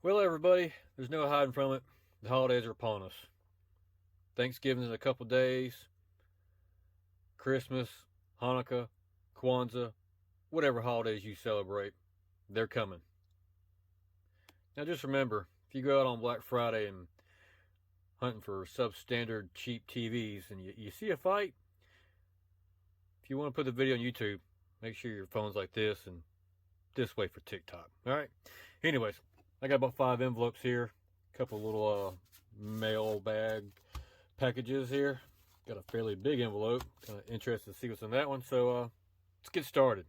Well, everybody, there's no hiding from it. The holidays are upon us. Thanksgiving in a couple days. Christmas, Hanukkah, Kwanzaa, whatever holidays you celebrate, they're coming. Now, just remember, if you go out on Black Friday and hunting for substandard cheap TVs and you see a fight, if you want to put the video on YouTube, make sure your phone's like this and this way for TikTok. All right. Anyways, I got about 5 envelopes here, a couple little mailbag packages here. Got a fairly big envelope. Kind of interested to see what's in that one. So let's get started.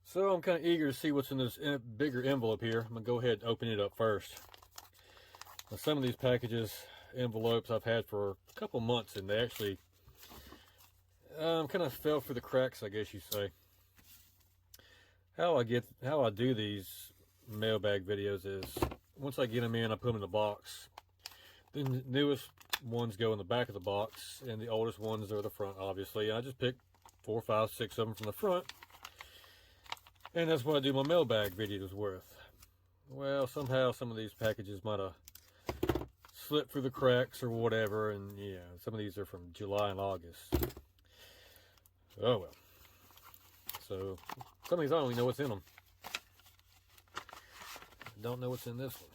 So I'm kind of eager to see what's in this bigger envelope here. I'm gonna go ahead and open it up first. Now, some of these packages, envelopes I've had for a couple months, and they actually kind of fell through the cracks, I guess you say. How I do these mailbag videos is once I get them in, I put them in the box. The newest ones go in the back of the box, and the oldest ones are the front, obviously. And I just pick 4, 5, 6 of them from the front, and that's what I do my mailbag videos with. Well, somehow some of these packages might have slipped through the cracks or whatever, and yeah, some of these are from July and August. Oh well. So some of these I don't even know what's in them. I don't know what's in this one.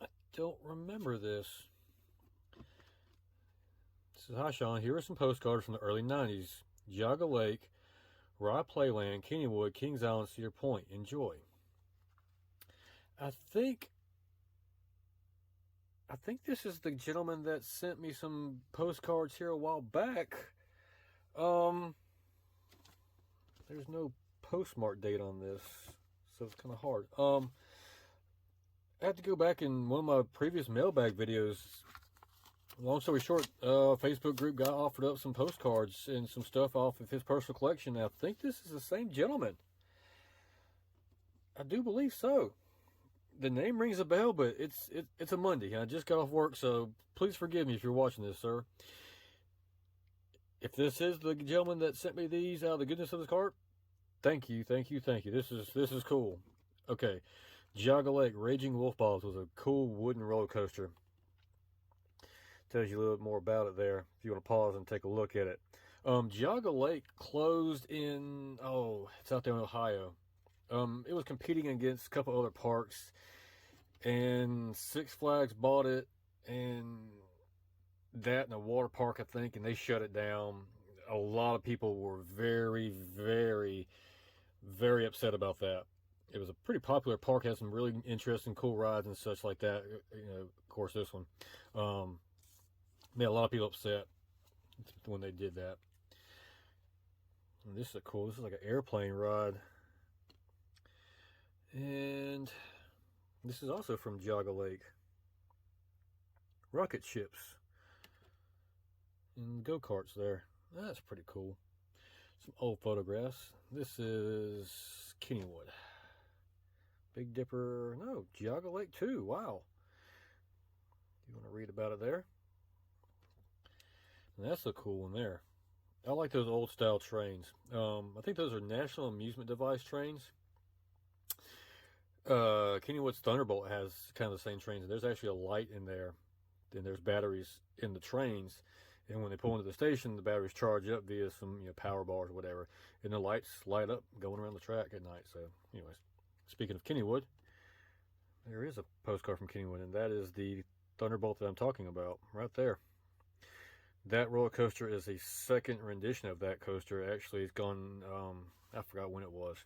I don't remember this. This is, hi Sean, here are some postcards from the early 90s. Geauga Lake, Rye Playland, Kennywood, Kings Island, Cedar Point. Enjoy. I think this is the gentleman that sent me some postcards here a while back. There's no postmark date on this, so it's kind of hard. I have to go back in one of my previous mailbag videos. Long story short, Facebook group got offered up some postcards and some stuff off of his personal collection. I think this is the same gentleman. I do believe so. The name rings a bell, but it's a Monday. I just got off work, so please forgive me if you're watching this, sir. If this is the gentleman that sent me these out of the goodness of his heart, thank you, thank you, thank you. This is cool. Okay, Geauga Lake Raging Wolf Balls was a cool wooden roller coaster. Tells you a little bit more about it there if you want to pause and take a look at it. Geauga Lake closed in, it's out there in Ohio. It was competing against a couple other parks, and Six Flags bought it, and that and a water park, I think, and they shut it down. A lot of people were very, very, very upset about that. It was a pretty popular park, had some really interesting, cool rides and such like that. You know, of course, this one. Made a lot of people upset when they did that. And this is cool. This is like an airplane ride. And this is also from Geauga Lake. Rocket ships and go-karts there. That's pretty cool. Some old photographs. This is Kennywood. Big Dipper. No, Geauga Lake too. Wow. You want to read about it there? And that's a cool one there. I like those old style trains. I think those are National Amusement Device trains. Kennywood's Thunderbolt has kind of the same trains. There's actually a light in there, and there's batteries in the trains. And when they pull into the station, the batteries charge up via some power bars or whatever, and the lights light up going around the track at night. So, anyways, speaking of Kennywood, there is a postcard from Kennywood, and that is the Thunderbolt that I'm talking about right there. That roller coaster is a second rendition of that coaster. Actually, it's gone. I forgot when it was.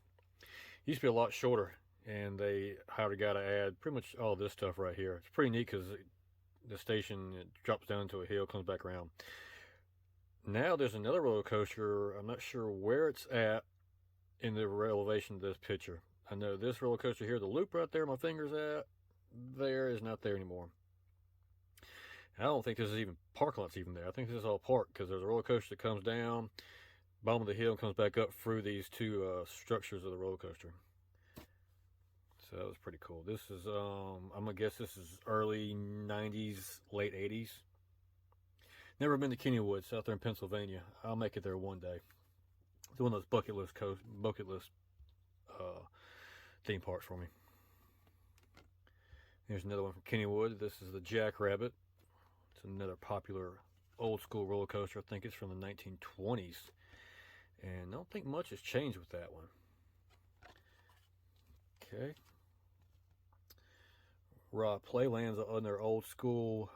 It used to be a lot shorter, and they hired a guy to add pretty much all this stuff right here. It's pretty neat because the station, it drops down to a hill, comes back around. Now there's another roller coaster. I'm not sure where it's at in the elevation of this picture. I know this roller coaster here, the loop right there my finger's at, there is not there anymore. I don't think this is even parking lot's even there. I think this is all park because there's a roller coaster that comes down, bottom of the hill, and comes back up through these two structures of the roller coaster. So that was pretty cool. This is, I'm gonna guess this is early 90s, late 80s. Never been to Kennywood, out there in Pennsylvania. I'll make it there one day. It's one of those bucket list uh, theme parks for me. Here's another one from Kennywood. This is the Jackrabbit. It's another popular old school roller coaster. I think it's from the 1920s. And I don't think much has changed with that one. Okay. Playland's another old school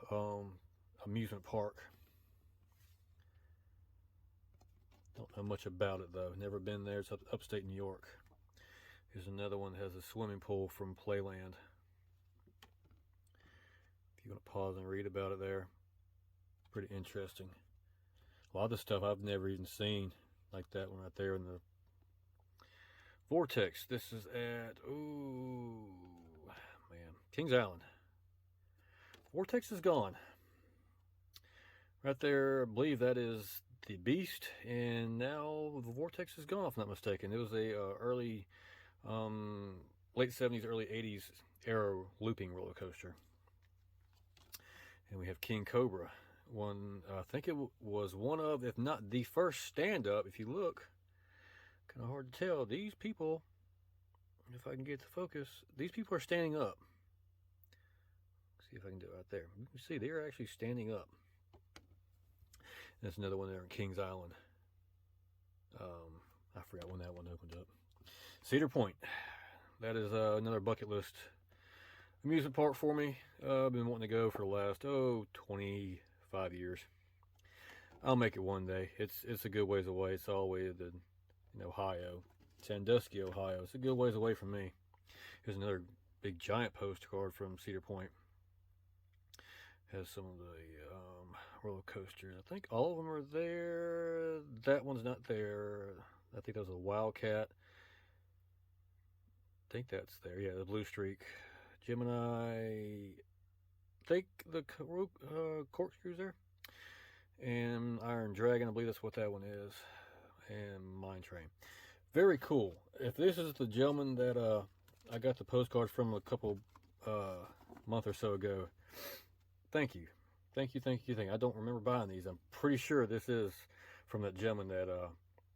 amusement park. Don't know much about it though. Never been there. It's upstate New York. Here's another one that has a swimming pool from Playland. If you want to pause and read about it there, pretty interesting. A lot of the stuff I've never even seen, like that one right there in the Vortex. This is at, ooh, man, Kings Island. Vortex is gone. Right there, I believe that is the Beast, and now the Vortex is gone, if I'm not mistaken. It was a early, late 70s, early 80s era looping roller coaster. And we have King Cobra. One, I think it was one of, if not the first stand-up. If you look, kind of hard to tell. These people, if I can get the focus, these people are standing up. See if I can do it right there. You can see they're actually standing up. There's another one there in Kings Island. I forgot when that one opened up. Cedar Point. That is another bucket list amusement park for me. I've been wanting to go for the last 25 years. I'll make it one day. It's a good ways away. It's all the way to Ohio, Sandusky, Ohio. It's a good ways away from me. Here's another big giant postcard from Cedar Point. Has some of the roller coasters. I think all of them are there. That one's not there. I think that was a Wildcat. I think that's there. Yeah, the Blue Streak. Gemini. I think the Corkscrew's there. And Iron Dragon, I believe that's what that one is. And Mine Train. Very cool. If this is the gentleman that I got the postcards from a couple month or so ago, thank you. Thank you. I don't remember buying these. I'm pretty sure this is from that gentleman that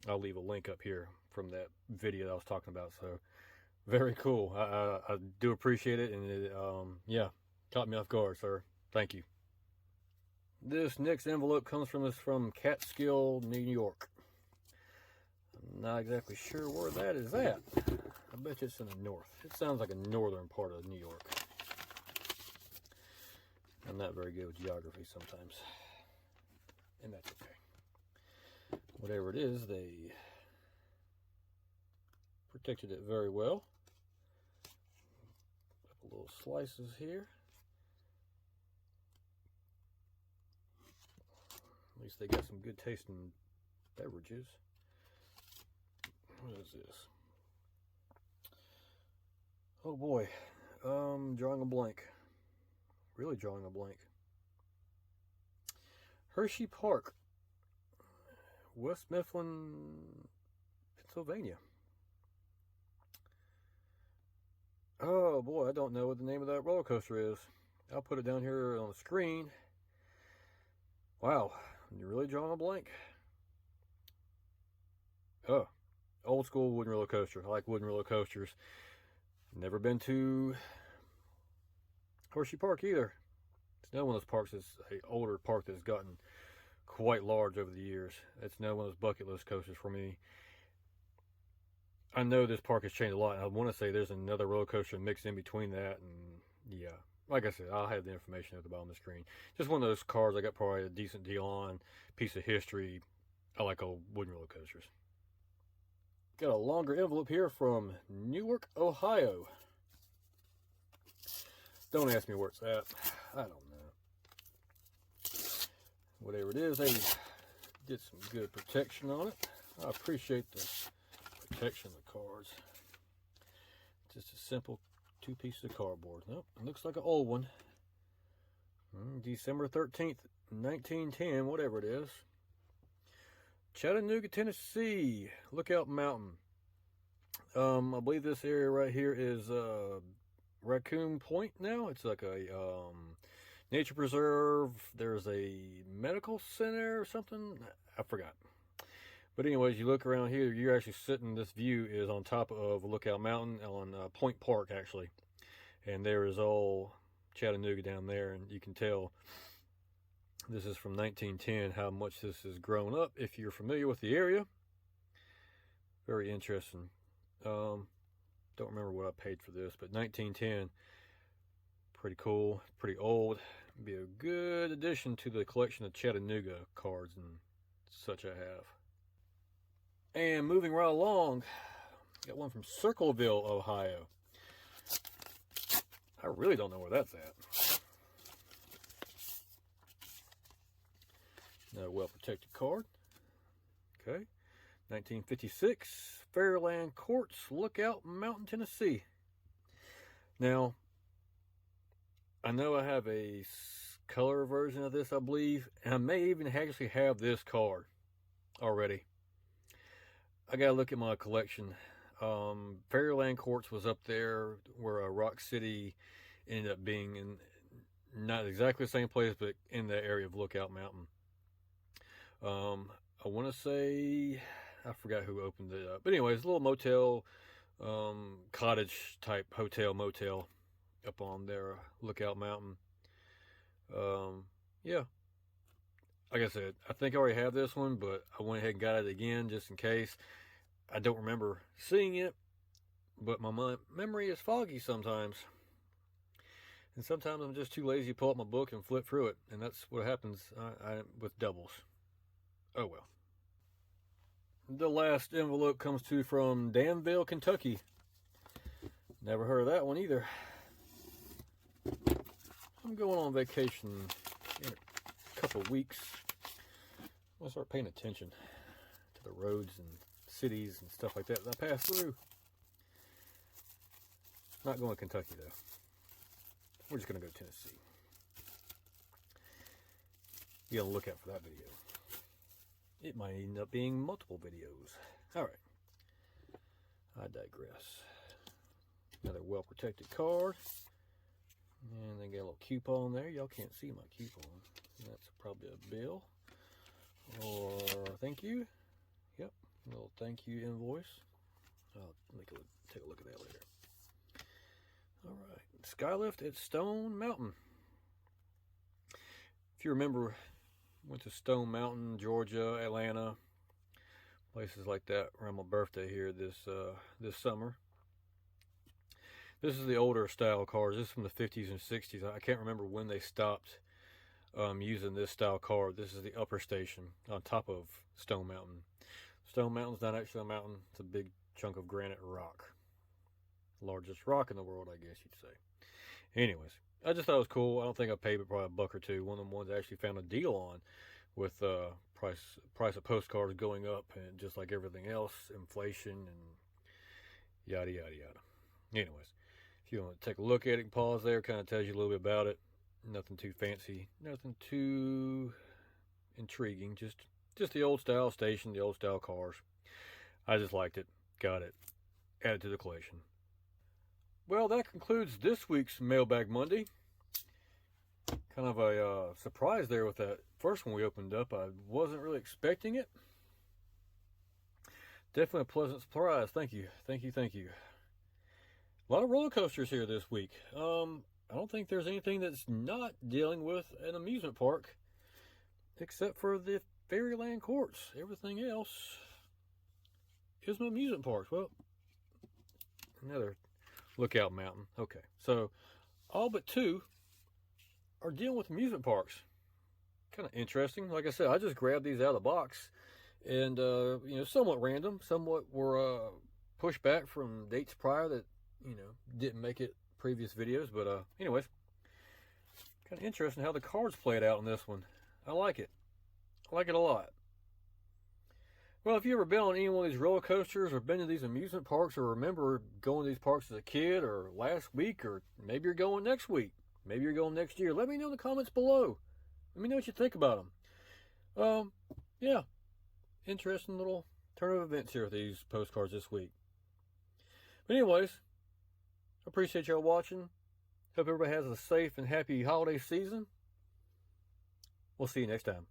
I'll leave a link up here from that video that I was talking about. So, very cool. I do appreciate it. And it, yeah, caught me off guard, sir. Thank you. This next envelope comes from Catskill, New York. I'm not exactly sure where that is at. I bet you it's in the north. It sounds like a northern part of New York. I'm not very good with geography sometimes, and that's okay. Whatever it is, they protected it very well. Couple little slices here. At least they got some good tasting beverages. What is this? Oh boy, drawing a blank. Really drawing a blank. Hershey Park, West Mifflin, Pennsylvania. Oh boy, I don't know what the name of that roller coaster is. I'll put it down here on the screen. Wow, you're really drawing a blank. Oh, old school wooden roller coaster. I like wooden roller coasters. Never been to Hershey Park either. It's another one of those parks that's an older park that's gotten quite large over the years. It's another one of those bucket list coasters for me. I know this park has changed a lot. I want to say there's another roller coaster mixed in between that, and yeah, like I said, I'll have the information at the bottom of the screen. Just one of those cars I got probably a decent deal on, piece of history. I like old wooden roller coasters. Got a longer envelope here from Newark, Ohio. Don't ask me where it's at. I don't know. Whatever it is, they did some good protection on it. I appreciate the protection of the cards. Just a simple 2 pieces of cardboard. Nope, it looks like an old one. December 13th, 1910, whatever it is. Chattanooga, Tennessee, Lookout Mountain. I believe this area right here is Raccoon Point now. It's like a nature preserve. There's a medical center or something. I forgot. But anyways, you look around here, you're actually sitting, this view is on top of Lookout Mountain on Point Park, actually. And there is all Chattanooga down there, and you can tell this is from 1910, how much this has grown up, if you're familiar with the area. Very interesting. Don't remember what I paid for this, but 1910, pretty cool, pretty old. Be a good addition to the collection of Chattanooga cards and such I have. And moving right along, got one from Circleville, Ohio. I really don't know where that's at. Another well-protected card. Okay. 1956, Fairland Courts, Lookout Mountain, Tennessee. Now, I know I have a color version of this, I believe, and I may even actually have this card already. I gotta look at my collection. Fairland Courts was up there where Rock City ended up being in, not exactly the same place, but in the area of Lookout Mountain. I want to say, I forgot who opened it up, but anyways, a little motel, cottage type hotel motel up on there, Lookout Mountain. Yeah, like I said, I think I already have this one, but I went ahead and got it again just in case. I don't remember seeing it, but my memory is foggy sometimes. And sometimes I'm just too lazy to pull up my book and flip through it, and that's what happens with doubles. Oh well. The last envelope comes from Danville, Kentucky. Never heard of that one either. I'm going on vacation in a couple of weeks. I'm going to start paying attention to the roads and cities and stuff like that I pass through. Not going to Kentucky though. We're just going to go to Tennessee. Be on the lookout for that video. It might end up being multiple videos. Alright. I digress. Another well-protected card. And they got a little coupon there. Y'all can't see my coupon. That's probably a bill. Or thank you. Yep. A little thank you invoice. I'll take a look at that later. Alright. Skylift at Stone Mountain. If you remember, went to Stone Mountain, Georgia, Atlanta, places like that around my birthday here this summer. This is the older style cars. This is from the 50s and 60s. I can't remember when they stopped using this style car. This is the upper station on top of Stone Mountain. Stone Mountain's not actually a mountain. It's a big chunk of granite rock. Largest rock in the world, I guess you'd say. Anyways, I just thought it was cool. I don't think I paid but probably a buck or two. One of them ones I actually found a deal on with price of postcards going up, and just like everything else, inflation and yada yada yada. Anyways, if you want to take a look at it, pause there, kind of tells you a little bit about it. Nothing too fancy, nothing too intriguing, just the old style station, the old style cars. I just liked it, got it, added to the collection. Well, that concludes this week's Mailbag Monday. Kind of a surprise there with that first one we opened up. I wasn't really expecting it. Definitely a pleasant surprise. Thank you. Thank you. Thank you. A lot of roller coasters here this week. I don't think there's anything that's not dealing with an amusement park, except for the Fairyland Courts. Everything else is an amusement park. Well, another Lookout Mountain. Okay, so all but two are dealing with amusement parks. Kind of interesting. Like I said, I just grabbed these out of the box, and somewhat random. Somewhat were pushed back from dates prior that didn't make it previous videos. But anyways, kind of interesting how the cards played out in this one. I like it. I like it a lot. Well, if you ever been on any one of these roller coasters or been to these amusement parks, or remember going to these parks as a kid or last week, or maybe you're going next week, maybe you're going next year, let me know in the comments below. Let me know what you think about them. Yeah, interesting little turn of events here with these postcards this week. But anyways, I appreciate y'all watching. Hope everybody has a safe and happy holiday season. We'll see you next time.